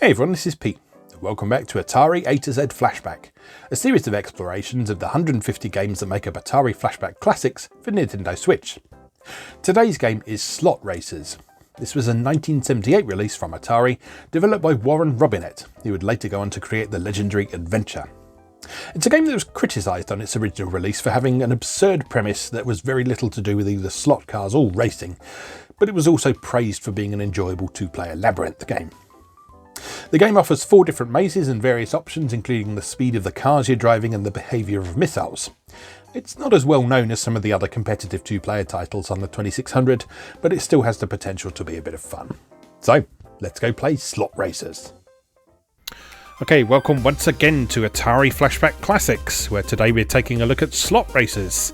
Hey everyone, this is Pete. Welcome back to Atari A to Z Flashback, a series of explorations of the 150 games that make up Atari Flashback Classics for Nintendo Switch. Today's game is Slot Racers. This was a 1978 release from Atari, developed by Warren Robinett, who would later go on to create the legendary Adventure. It's a game that was criticised on its original release for having an absurd premise that was very little to do with either slot cars or racing, but it was also praised for being an enjoyable two-player labyrinth game. The game offers 4 different mazes and various options, including the speed of the cars you're driving and the behaviour of missiles. It's not as well known as some of the other competitive 2-player titles on the 2600, but it still has the potential to be a bit of fun. So, let's go play Slot Racers. Okay, welcome once again to Atari Flashback Classics, where today we're taking a look at Slot Racers.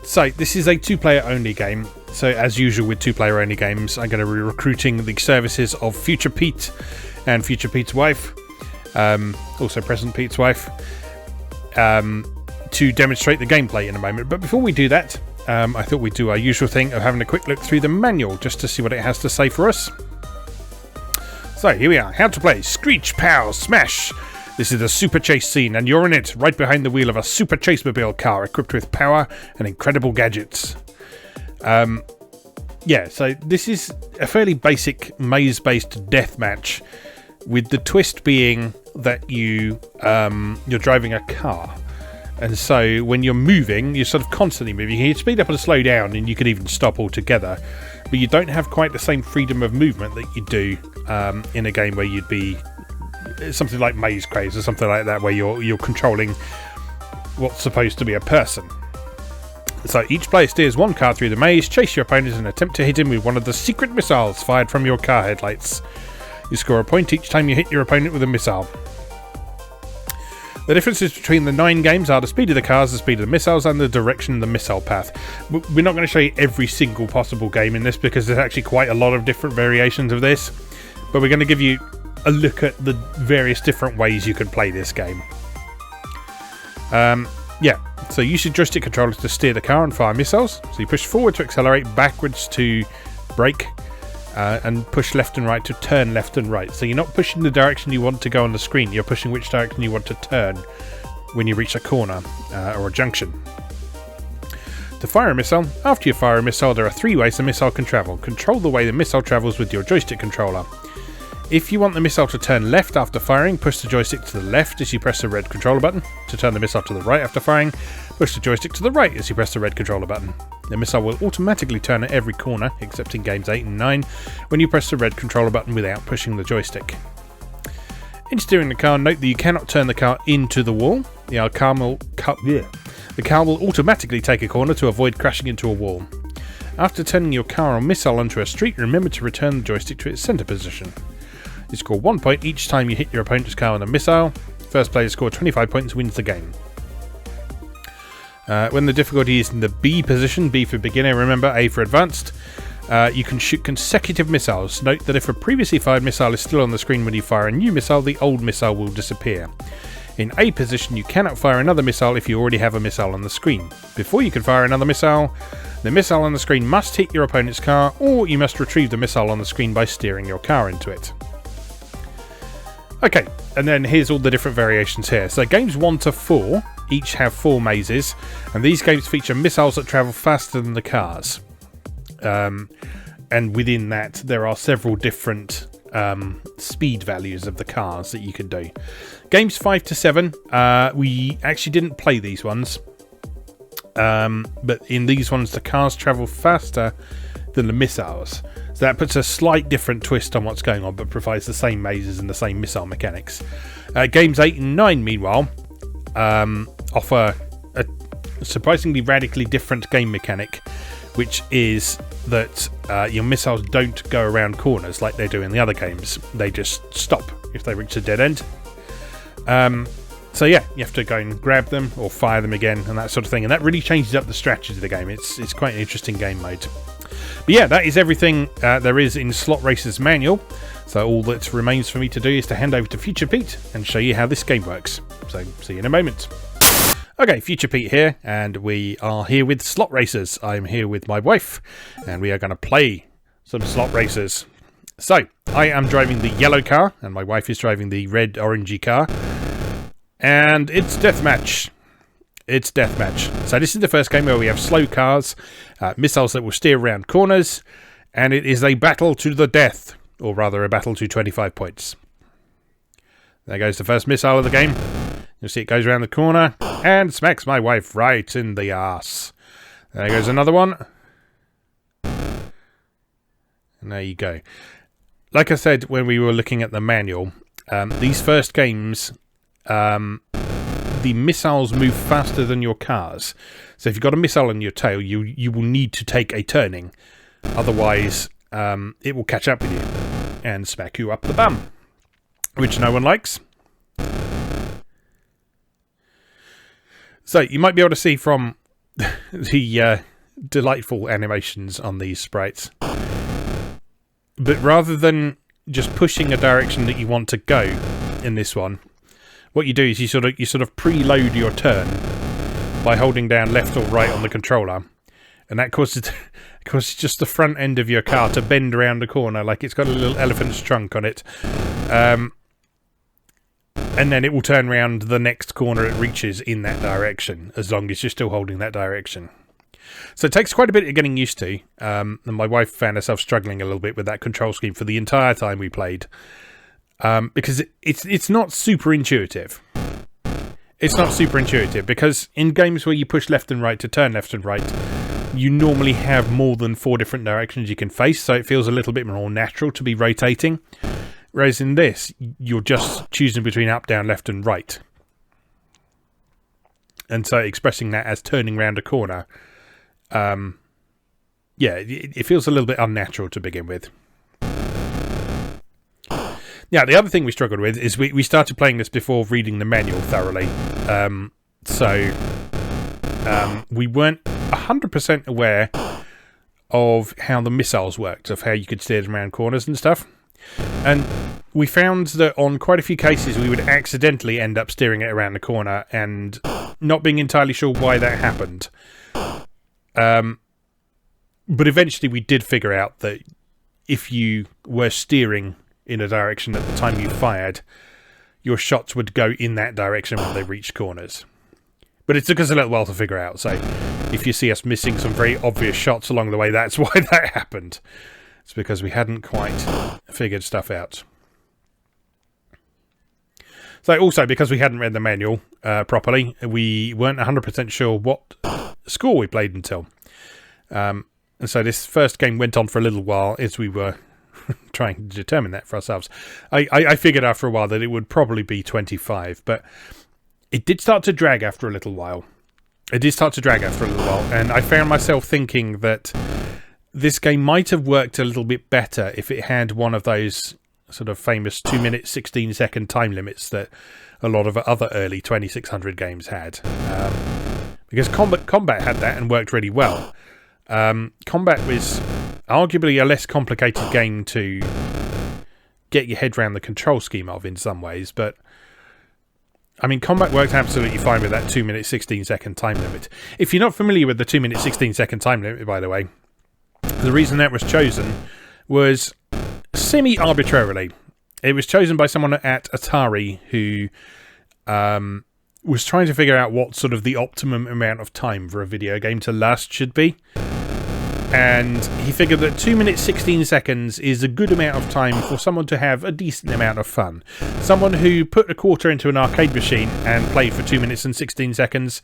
So this is a 2-player only game. So as usual with 2-player only games, I'm going to be recruiting the services of Future Pete and Future Pete's wife, also present Pete's wife, to demonstrate the gameplay in a moment. But before we do that, I thought we'd do our usual thing of having a quick look through the manual just to see what it has to say for us. So here we are, how to play Screech, Pow, Smash. This is the Super Chase scene, and you're in it, right behind the wheel of a Super Chase-mobile car equipped with power and incredible gadgets. So this is a fairly basic maze-based deathmatch, with the twist being that you're driving a car. And so when you're moving, you're sort of constantly moving. You can speed up and slow down, and you could even stop altogether. But you don't have quite the same freedom of movement that you do in a game where you'd be something like Maze Craze or something like that, where you're controlling what's supposed to be a person. So each player steers one car through the maze, chase your opponent and attempt to hit him with one of the secret missiles fired from your car headlights. You score a point each time you hit your opponent with a missile. The differences between the 9 games are the speed of the cars, the speed of the missiles, and the direction of the missile path. We're not going to show you every single possible game in this because there's actually quite a lot of different variations of this, but we're going to give you a look at the various different ways you could play this game. So use your joystick controller to steer the car and fire missiles. So you push forward to accelerate, backwards to brake, and push left and right to turn left and right. So you're not pushing the direction you want to go on the screen, you're pushing which direction you want to turn when you reach a corner or a junction. To fire a missile, after you fire a missile, there are 3 ways the missile can travel. Control the way the missile travels with your joystick controller. If you want the missile to turn left after firing, push the joystick to the left as you press the red controller button. To turn the missile to the right after firing, push the joystick to the right as you press the red controller button. The missile will automatically turn at every corner, except in games 8 and 9, when you press the red controller button without pushing the joystick. In steering the car, note that you cannot turn the car into the wall. The car will automatically take a corner to avoid crashing into a wall. After turning your car or missile onto a street, remember to return the joystick to its center position. You score 1 point each time you hit your opponent's car with a missile. First player to score 25 points wins the game. When the difficulty is in the B position, B for beginner, remember, A for advanced, you can shoot consecutive missiles. Note that if a previously fired missile is still on the screen when you fire a new missile, the old missile will disappear. In A position, you cannot fire another missile if you already have a missile on the screen. Before you can fire another missile, the missile on the screen must hit your opponent's car, or you must retrieve the missile on the screen by steering your car into it. Okay, and then here's all the different variations here. So games 1 to 4 each have 4 mazes, and these games feature missiles that travel faster than the cars. And within that, there are several different speed values of the cars that you can do. Games 5 to 7, we actually didn't play these ones, but in these ones the cars travel faster than the missiles. So that puts a slight different twist on what's going on, but provides the same mazes and the same missile mechanics. Games 8 and 9, meanwhile, offer a surprisingly radically different game mechanic, which is that your missiles don't go around corners like they do in the other games. They just stop if they reach a dead end. So yeah, you have to go and grab them or fire them again and that sort of thing, and that really changes up the strategy of the game. It's quite an interesting game mode. But yeah, that is everything there is in Slot Racers manual. So all that remains for me to do is to hand over to Future Pete and show you how this game works. So see you in a moment. Okay, Future Pete here, and we are here with slot racers. I'm here with my wife, and we are going to play some slot racers. So, I am driving the yellow car, and my wife is driving the red-orangey car, and it's deathmatch. It's deathmatch. So this is the first game where we have slow cars, missiles that will steer around corners, and it is a battle to the death, or rather a battle to 25 points. There goes the first missile of the game. You'll see it goes around the corner and smacks my wife right in the arse. There goes another one. And there you go. Like I said when we were looking at the manual, these first games, the missiles move faster than your cars. So if you've got a missile in your tail, you will need to take a turning. Otherwise, it will catch up with you and smack you up the bum, which no one likes. So you might be able to see from the delightful animations on these sprites. But rather than just pushing a direction that you want to go in this one, what you do is you sort of preload your turn by holding down left or right on the controller, and that causes just the front end of your car to bend around the corner like it's got a little elephant's trunk on it. And then it will turn around the next corner it reaches in that direction, as long as you're still holding that direction. So it takes quite a bit of getting used to, and my wife found herself struggling a little bit with that control scheme for the entire time we played, because it's not super intuitive. It's not super intuitive, because in games where you push left and right to turn left and right, you normally have more than 4 different directions you can face, so it feels a little bit more natural to be rotating. Whereas in this, you're just choosing between up, down, left and right. And so expressing that as turning round a corner, yeah, it feels a little bit unnatural to begin with. Now, the other thing we struggled with is we started playing this before reading the manual thoroughly. We weren't 100% aware of how the missiles worked, of how you could steer them around corners and stuff. And we found that on quite a few cases we would accidentally end up steering it around the corner and not being entirely sure why that happened. But eventually we did figure out that if you were steering in a direction at the time you fired, your shots would go in that direction when they reached corners. But it took us a little while to figure out, so if you see us missing some very obvious shots along the way, that's why that happened. It's because we hadn't quite figured stuff out. So also, because we hadn't read the manual properly, we weren't 100% sure what score we played until. And so this first game went on for a little while as we were trying to determine that for ourselves. I figured after a while that it would probably be 25, but it did start to drag after a little while. And I found myself thinking that this game might have worked a little bit better if it had one of those sort of famous 2-minute, 16-second time limits that a lot of other early 2600 games had. Because Combat had that and worked really well. Combat was arguably a less complicated game to get your head around the control scheme of in some ways, but I mean, Combat worked absolutely fine with that 2-minute, 16-second time limit. If you're not familiar with the 2-minute, 16-second time limit, by the way, the reason that was chosen was semi-arbitrarily. It was chosen by someone at Atari who was trying to figure out what sort of the optimum amount of time for a video game to last should be. And he figured that 2 minutes 16 seconds is a good amount of time for someone to have a decent amount of fun. Someone who put a quarter into an arcade machine and played for 2 minutes and 16 seconds,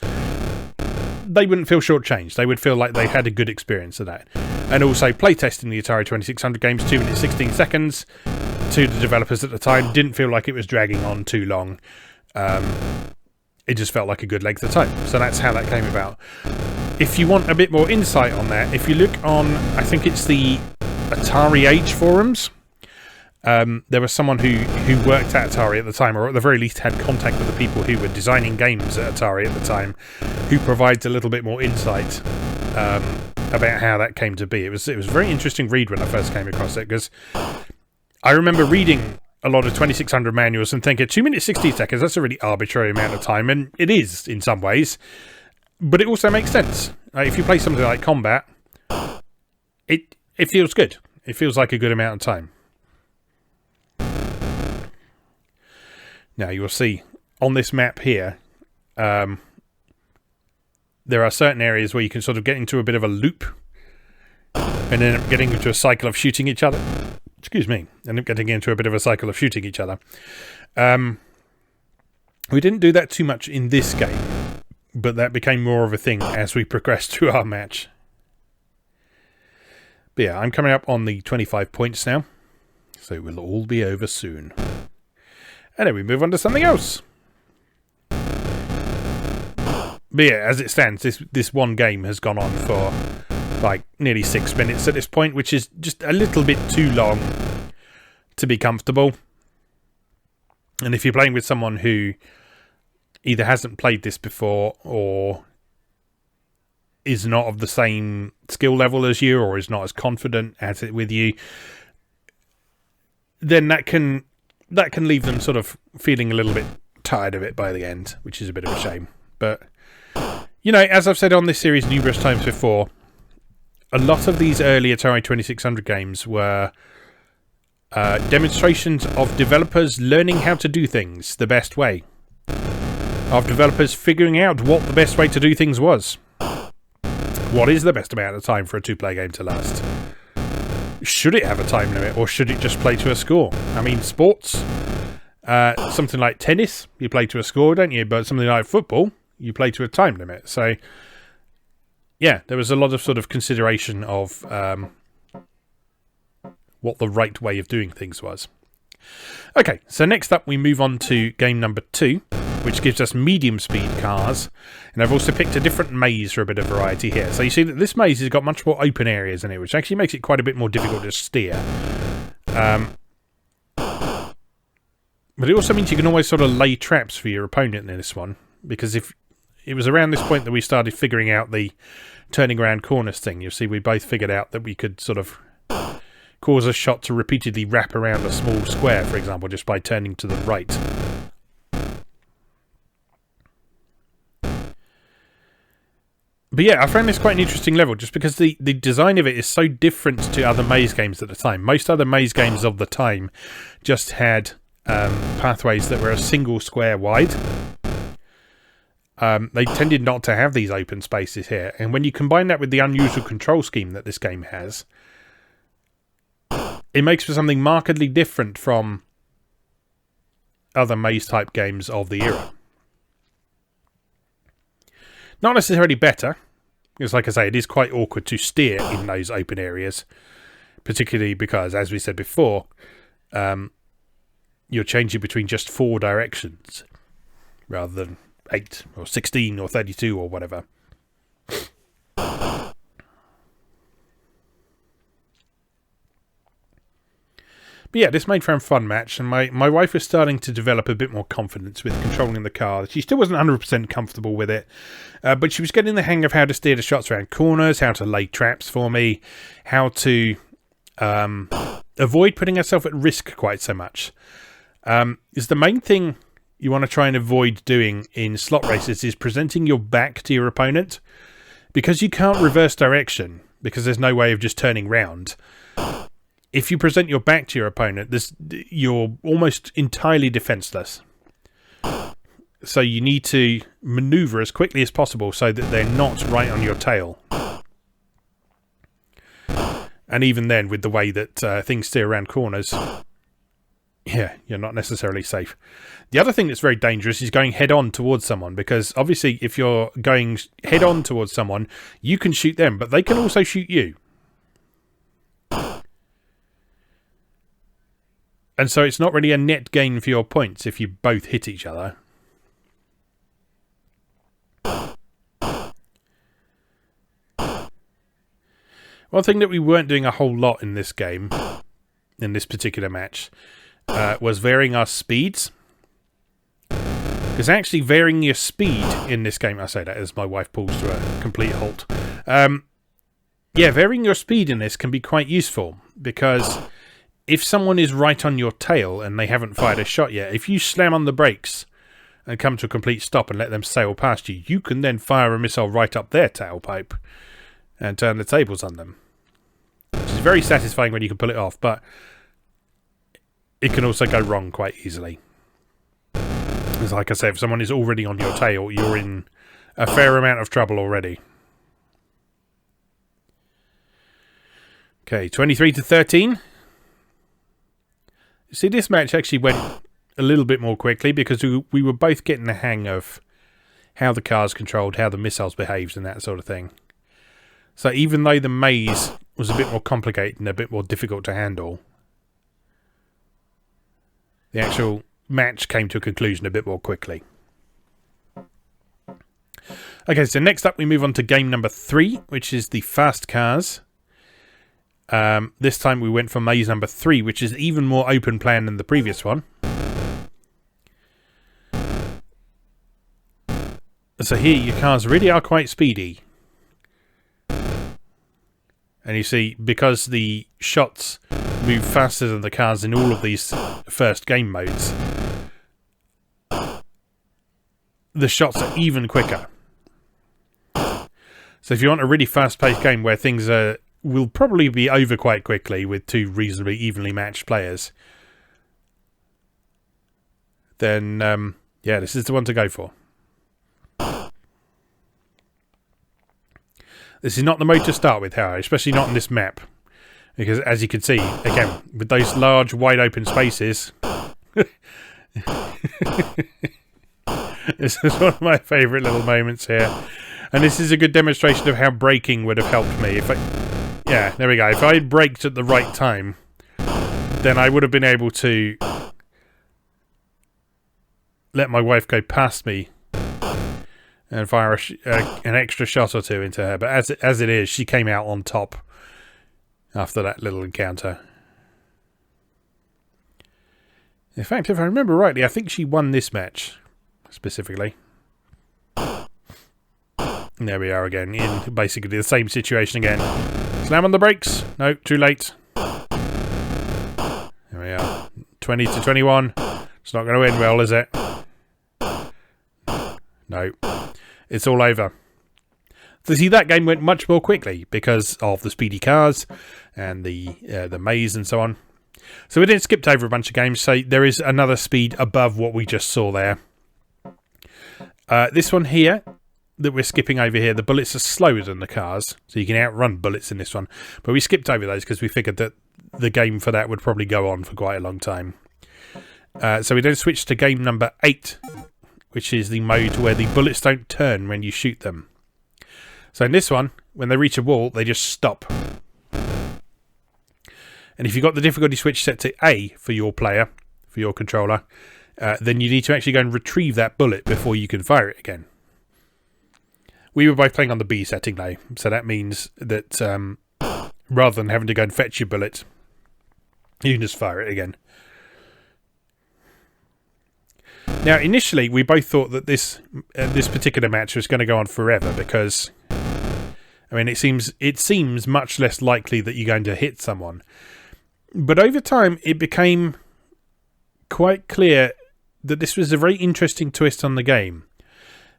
they wouldn't feel shortchanged. They would feel like they had a good experience of that. And also, playtesting the Atari 2600 games 2 minutes 16 seconds to the developers at the time didn't feel like it was dragging on too long. It just felt like a good length of time. So that's how that came about. If you want a bit more insight on that, if you look on, I think it's the Atari A forums, there was someone who worked at Atari at the time, or at the very least had contact with the people who were designing games at Atari at the time, who provides a little bit more insight about how that came to be. It was a very interesting read when I first came across it, because I remember reading a lot of 2600 manuals and think 2 minutes 16 seconds, that's a really arbitrary amount of time, and it is in some ways, but it also makes sense. If you play something like Combat, it feels good. It feels like a good amount of time. Now you'll see on this map here, there are certain areas where you can sort of get into a bit of a loop and end up getting into a cycle of shooting each other. Excuse me. End up getting into a bit of a cycle of shooting each other. We didn't do that too much in this game, but that became more of a thing as we progressed through our match. But yeah, I'm coming up on the 25 points now, so it will all be over soon. And then we move on to something else. But yeah, as it stands, this one game has gone on for like nearly 6 minutes at this point, which is just a little bit too long to be comfortable. And if you're playing with someone who either hasn't played this before or is not of the same skill level as you or is not as confident at it with you, then that can leave them sort of feeling a little bit tired of it by the end, which is a bit of a shame. But, you know, as I've said on this series numerous times before, a lot of these early Atari 2600 games were demonstrations of developers learning how to do things the best way. Of developers figuring out what the best way to do things was. What is the best amount of time for a two-player game to last? Should it have a time limit, or should it just play to a score? I mean, sports, something like tennis, you play to a score, don't you? But something like football, you play to a time limit. So, yeah, there was a lot of sort of consideration of what the right way of doing things was. Okay, so next up we move on to game number 2, which gives us medium speed cars, and I've also picked a different maze for a bit of variety here. So you see that this maze has got much more open areas in it, which actually makes it quite a bit more difficult to steer. But it also means you can always sort of lay traps for your opponent in this one, because if it was around this point that we started figuring out the turning around corners thing, you'll see we both figured out that we could sort of cause a shot to repeatedly wrap around a small square, for example, just by turning to the right. But yeah, I found this quite an interesting level, just because the design of it is so different to other maze games at the time. Most other maze games of the time just had pathways that were a single square wide. They tended not to have these open spaces here. And when you combine that with the unusual control scheme that this game has, it makes for something markedly different from other maze-type games of the era. Not necessarily better, because like I say, it is quite awkward to steer in those open areas, particularly because, as we said before, you're changing between just 4 directions rather than 8 or 16 or 32 or whatever. But yeah, this made for a fun match, and my wife was starting to develop a bit more confidence with controlling the car. She still wasn't 100% comfortable with it, but she was getting the hang of how to steer the shots around corners, how to lay traps for me, how to avoid putting herself at risk quite so much. Is the main thing you want to try and avoid doing in slot races is presenting your back to your opponent, because you can't reverse direction, because there's no way of just turning round. If you present your back to your opponent, you're almost entirely defenseless. So you need to maneuver as quickly as possible so that they're not right on your tail. And even then, with the way that things steer around corners, yeah, you're not necessarily safe. The other thing that's very dangerous is going head-on towards someone, because obviously if you're going head-on towards someone, you can shoot them, but they can also shoot you. And so it's not really a net gain for your points if you both hit each other. One thing that we weren't doing a whole lot in this game, in this particular match, was varying our speeds. Because actually varying your speed in this game, I say that as my wife pulls to a complete halt. Yeah, varying your speed in this can be quite useful, because if someone is right on your tail and they haven't fired a shot yet, if you slam on the brakes and come to a complete stop and let them sail past you, you can then fire a missile right up their tailpipe and turn the tables on them. Which is very satisfying when you can pull it off, but it can also go wrong quite easily. Because like I said, if someone is already on your tail, you're in a fair amount of trouble already. Okay, 23-13. See, this match actually went a little bit more quickly because we were both getting the hang of how the car's controlled, how the missiles behaved and that sort of thing. So even though the maze was a bit more complicated and a bit more difficult to handle, the actual match came to a conclusion a bit more quickly. Okay, so next up we move on to game number 3, which is the fast cars. This time we went for maze number 3, which is even more open plan than the previous one. So here your cars really are quite speedy. And you see, because the shots move faster than the cars in all of these first game modes, the shots are even quicker. So if you want a really fast-paced game where things will probably be over quite quickly with two reasonably evenly matched players, then yeah, this is the one to go for. This is not the mode to start with, however, especially not on this map. Because, as you can see, again, with those large, wide open spaces... This is one of my favourite little moments here. And this is a good demonstration of how braking would have helped me. Yeah, there we go. If I had braked at the right time, then I would have been able to let my wife go past me and fire an extra shot or two into her. But as it is, she came out on top after that little encounter. In fact, if I remember rightly, I think she won this match, specifically. And there we are again, in basically the same situation again. Slam on the brakes. No, too late. There we are. 20-21. It's not going to end well, is it? No. It's all over. So see, that game went much more quickly because of the speedy cars and the maze and so on. So we then skipped over a bunch of games. So there is another speed above what we just saw there. This one here that we're skipping over here, the bullets are slower than the cars, so you can outrun bullets in this one. But we skipped over those because we figured that the game for that would probably go on for quite a long time. So we then switched to game number 8, which is the mode where the bullets don't turn when you shoot them. So in this one, when they reach a wall, they just stop. And if you've got the difficulty switch set to A for your player, for your controller, then you need to actually go and retrieve that bullet before you can fire it again. We were both playing on the B setting though, so that means that rather than having to go and fetch your bullet, you can just fire it again. Now, initially, we both thought that this particular match was going to go on forever because, I mean, it seems much less likely that you're going to hit someone. But over time, it became quite clear that this was a very interesting twist on the game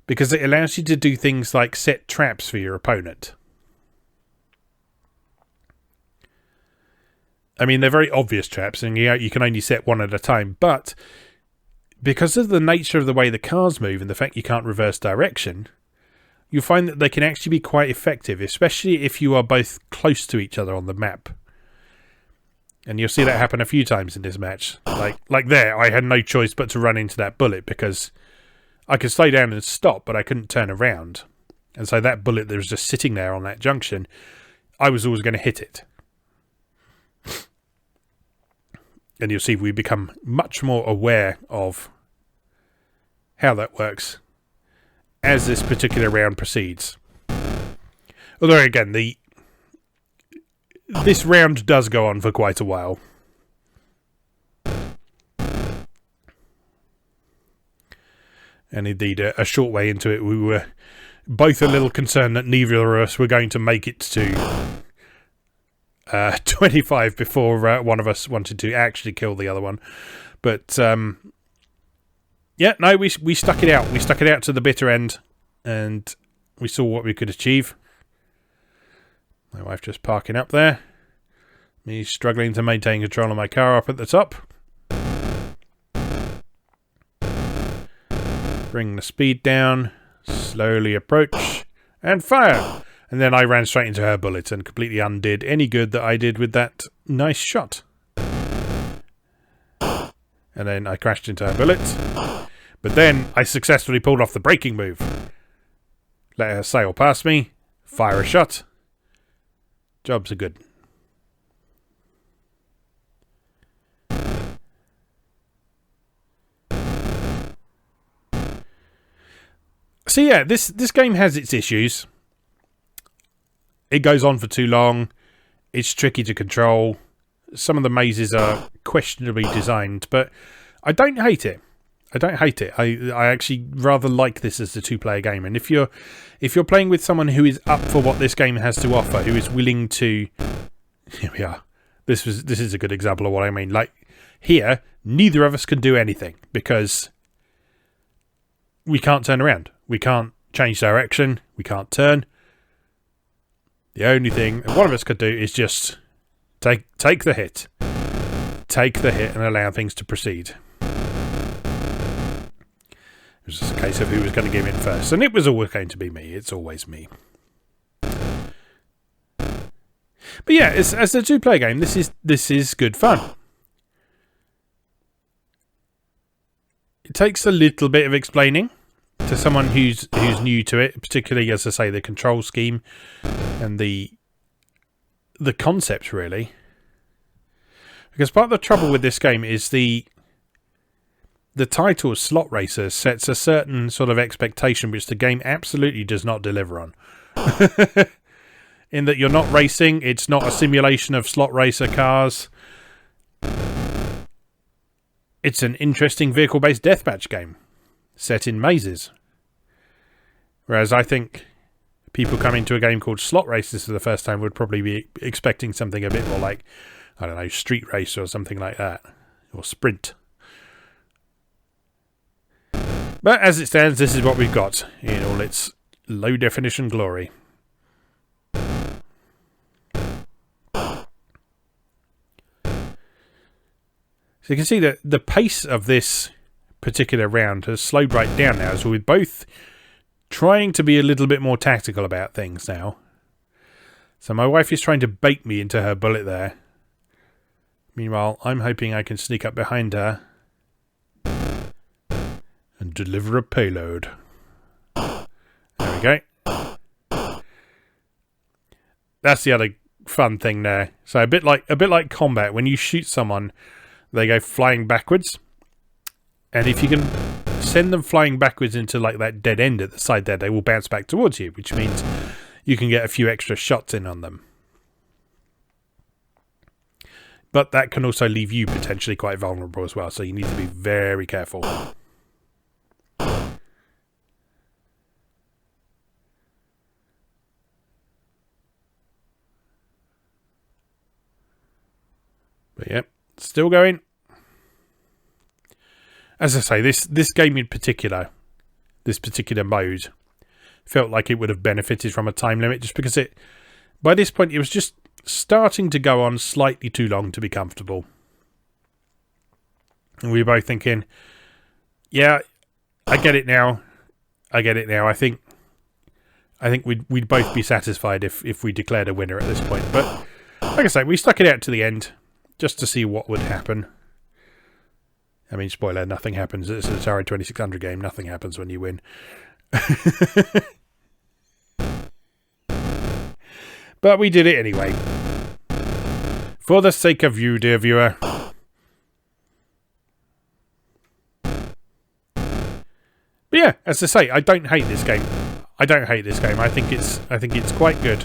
because it allows you to do things like set traps for your opponent. I mean, they're very obvious traps, and you can only set one at a time, but because of the nature of the way the cars move and the fact you can't reverse direction, you'll find that they can actually be quite effective, especially if you are both close to each other on the map. And you'll see that happen a few times in this match. Like there, I had no choice but to run into that bullet because I could slow down and stop, but I couldn't turn around. And so that bullet that was just sitting there on that junction, I was always going to hit it. And you'll see we become much more aware of how that works as this particular round proceeds. Although again, this round does go on for quite a while. And indeed, a short way into it, we were both a little concerned that neither of us were going to make it to 25 before one of us wanted to actually kill the other one. But yeah, no, we stuck it out. We stuck it out to the bitter end, and we saw what we could achieve. My wife just parking up there. Me struggling to maintain control of my car up at the top. Bring the speed down. Slowly approach. And fire! And then I ran straight into her bullet and completely undid any good that I did with that nice shot. And then I crashed into her bullet. But then I successfully pulled off the braking move. Let her sail past me. Fire a shot. Jobs are good. So yeah, this game has its issues. It goes on for too long. It's tricky to control. Some of the mazes are questionably designed, but I don't hate it. I don't hate it. I actually rather like this as a two-player game. And if you're playing with someone who is up for what this game has to offer, who is willing to, here we are. This is a good example of what I mean. Like here, neither of us can do anything because we can't turn around. We can't change direction. We can't turn. The only thing one of us could do is just take the hit. Take the hit and allow things to proceed. It was just a case of who was going to give in first. And it was always going to be me. It's always me. But yeah, as a two-player game, this is good fun. It takes a little bit of explaining to someone who's new to it, particularly, as I say, the control scheme and the concept, really. Because part of the trouble with this game is the title Slot Racer sets a certain sort of expectation which the game absolutely does not deliver on. In that you're not racing, it's not a simulation of slot racer cars. It's an interesting vehicle-based deathmatch game set in mazes. Whereas I think people coming to a game called Slot Racers for the first time would probably be expecting something a bit more like, I don't know, Street Race or something like that. Or Sprint. But as it stands, this is what we've got in all its low-definition glory. So you can see that the pace of this particular round has slowed right down now, so we're both trying to be a little bit more tactical about things now. So my wife is trying to bait me into her bullet there. Meanwhile, I'm hoping I can sneak up behind her and deliver a payload. There we go. That's the other fun thing there. So a bit like combat. When you shoot someone, they go flying backwards. And if you can send them flying backwards into like that dead end at the side there, they will bounce back towards you, which means you can get a few extra shots in on them. But that can also leave you potentially quite vulnerable as well, so you need to be very careful. But yeah, still going. As I say, this game in particular, this particular mode, felt like it would have benefited from a time limit, just because by this point it was just starting to go on slightly too long to be comfortable. And we were both thinking, yeah, I get it now. I think we'd both be satisfied if we declared a winner at this point. But like I say, we stuck it out to the end just to see what would happen. I mean, spoiler, nothing happens. It's an Atari 2600 game. Nothing happens when you win. But we did it anyway. For the sake of you, dear viewer. But yeah, as I say, I don't hate this game. I think it's quite good.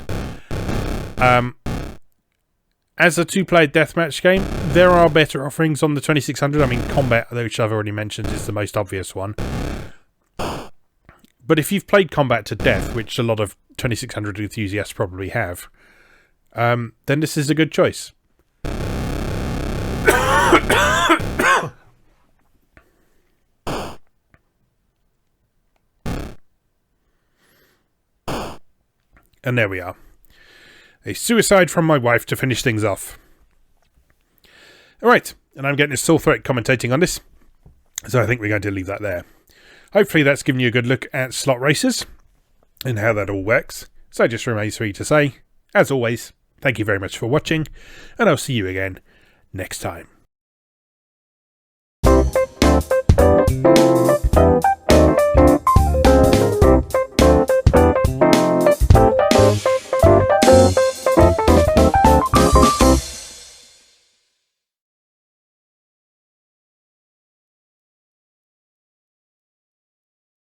As a two-player deathmatch game, there are better offerings on the 2600. I mean, combat, which I've already mentioned, is the most obvious one. But if you've played combat to death, which a lot of 2600 enthusiasts probably have, then this is a good choice. And there we are. A suicide from my wife to finish things off. Alright, and I'm getting a sore throat commentating on this, so I think we're going to leave that there. Hopefully that's given you a good look at slot races and how that all works. So it just remains for me to say, as always, thank you very much for watching, and I'll see you again next time.